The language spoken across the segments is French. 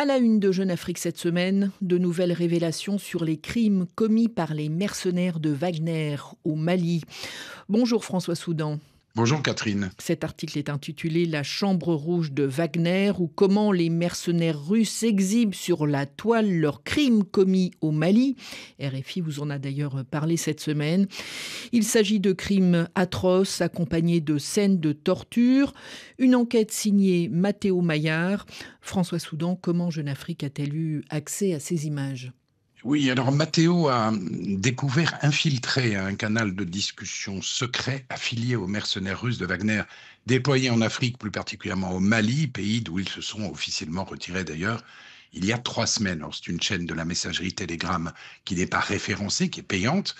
À la une de Jeune Afrique cette semaine, de nouvelles révélations sur les crimes commis par les mercenaires de Wagner au Mali. Bonjour François Soudan. Bonjour Catherine. Cet article est intitulé « La chambre rouge de Wagner » ou « Comment les mercenaires russes exhibent sur la toile leurs crimes commis au Mali ». RFI vous en a d'ailleurs parlé cette semaine. Il s'agit de crimes atroces accompagnés de scènes de torture. Une enquête signée Mathéo Maillard. François Soudan, comment Jeune Afrique a-t-elle eu accès à ces images ? Oui, alors Mathéo a découvert infiltré un canal de discussion secret affilié aux mercenaires russes de Wagner, déployés en Afrique, plus particulièrement au Mali, pays d'où ils se sont officiellement retirés d'ailleurs, il y a 3 semaines. Alors, c'est une chaîne de la messagerie Telegram qui n'est pas référencée, qui est payante,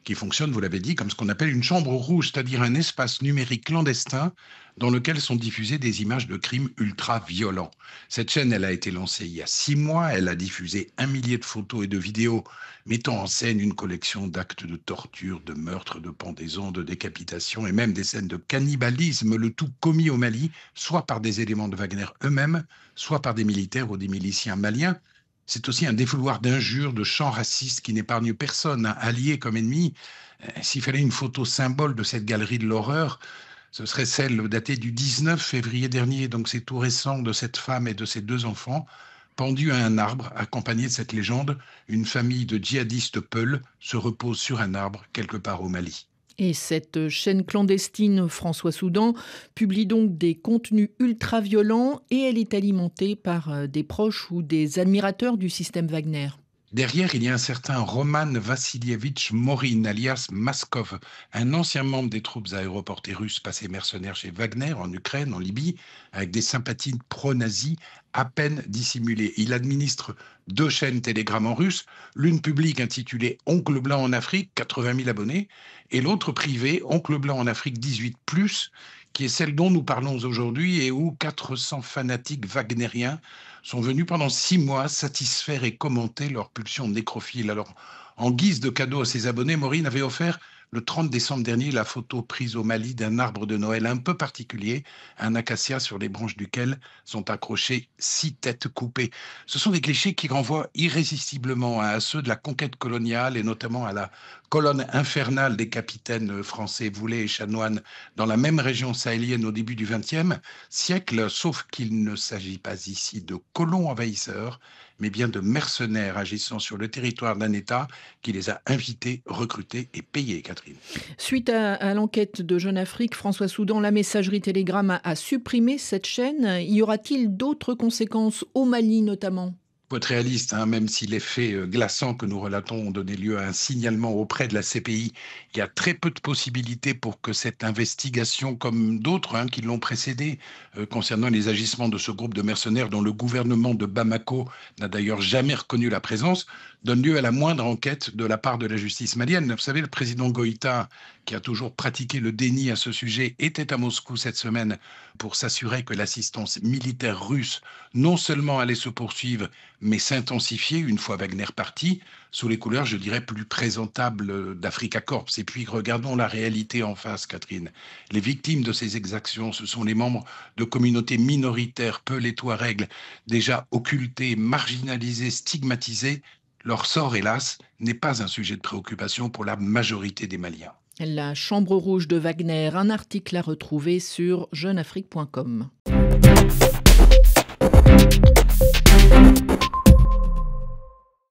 qui fonctionne, vous l'avez dit, comme ce qu'on appelle une chambre rouge, c'est-à-dire un espace numérique clandestin dans lequel sont diffusées des images de crimes ultra-violents. Cette chaîne, elle a été lancée il y a 6 mois, elle a diffusé 1 millier de photos et de vidéos mettant en scène une collection d'actes de torture, de meurtres, de pendaisons, de décapitations et même des scènes de cannibalisme, le tout commis au Mali, soit par des éléments de Wagner eux-mêmes, soit par des militaires ou des miliciens maliens. C'est aussi un défouloir d'injures, de chants racistes qui n'épargne personne, hein, alliés comme ennemis. S'il fallait une photo symbole de cette galerie de l'horreur, ce serait celle datée du 19 février dernier, donc c'est tout récent, de cette femme et de ses 2 enfants, pendus à un arbre, accompagnés de cette légende. Une famille de djihadistes peuls se repose sur un arbre quelque part au Mali. Et cette chaîne clandestine, François Soudan, publie donc des contenus ultra-violents et elle est alimentée par des proches ou des admirateurs du système Wagner. Derrière, il y a un certain Roman Vassilievitch Morin, alias Maskov, un ancien membre des troupes aéroportées russes passé mercenaire chez Wagner en Ukraine, en Libye, avec des sympathies pro-nazis à peine dissimulées. Il administre 2 chaînes Telegram en russe, l'une publique intitulée Oncle Blanc en Afrique, 80 000 abonnés, et l'autre privée, Oncle Blanc en Afrique 18+, qui est celle dont nous parlons aujourd'hui et où 400 fanatiques wagnériens sont venus pendant 6 mois satisfaire et commenter leur pulsion nécrophile. Alors, en guise de cadeau à ses abonnés, Maureen avait offert le 30 décembre dernier la photo prise au Mali d'un arbre de Noël un peu particulier, un acacia sur les branches duquel sont accrochées 6 têtes coupées. Ce sont des clichés qui renvoient irrésistiblement à ceux de la conquête coloniale et notamment à la colonne infernale des capitaines français Voulet et Chanoine dans la même région sahélienne au début du XXe siècle, sauf qu'il ne s'agit pas ici de colons envahisseurs, mais bien de mercenaires agissant sur le territoire d'un État qui les a invités, recrutés et payés, Catherine. Suite à l'enquête de Jeune Afrique, François Soudan, la messagerie Telegram a supprimé cette chaîne. Y aura-t-il d'autres conséquences au Mali notamment ? Faut être réaliste, hein, même si les faits glaçants que nous relatons ont donné lieu à un signalement auprès de la CPI, il y a très peu de possibilités pour que cette investigation, comme d'autres qui l'ont précédée, concernant les agissements de ce groupe de mercenaires dont le gouvernement de Bamako n'a d'ailleurs jamais reconnu la présence, donne lieu à la moindre enquête de la part de la justice malienne. Vous savez, le président Goïta, qui a toujours pratiqué le déni à ce sujet, était à Moscou cette semaine pour s'assurer que l'assistance militaire russe non seulement allait se poursuivre, mais s'intensifier une fois Wagner parti, sous les couleurs, je dirais, plus présentables d'Africa Corps. Et puis, regardons la réalité en face, Catherine. Les victimes de ces exactions, ce sont les membres de communautés minoritaires, Peuls et Touaregs, déjà occultés, marginalisés, stigmatisés. Leur sort, hélas, n'est pas un sujet de préoccupation pour la majorité des Maliens. La chambre rouge de Wagner, un article à retrouver sur jeuneafrique.com.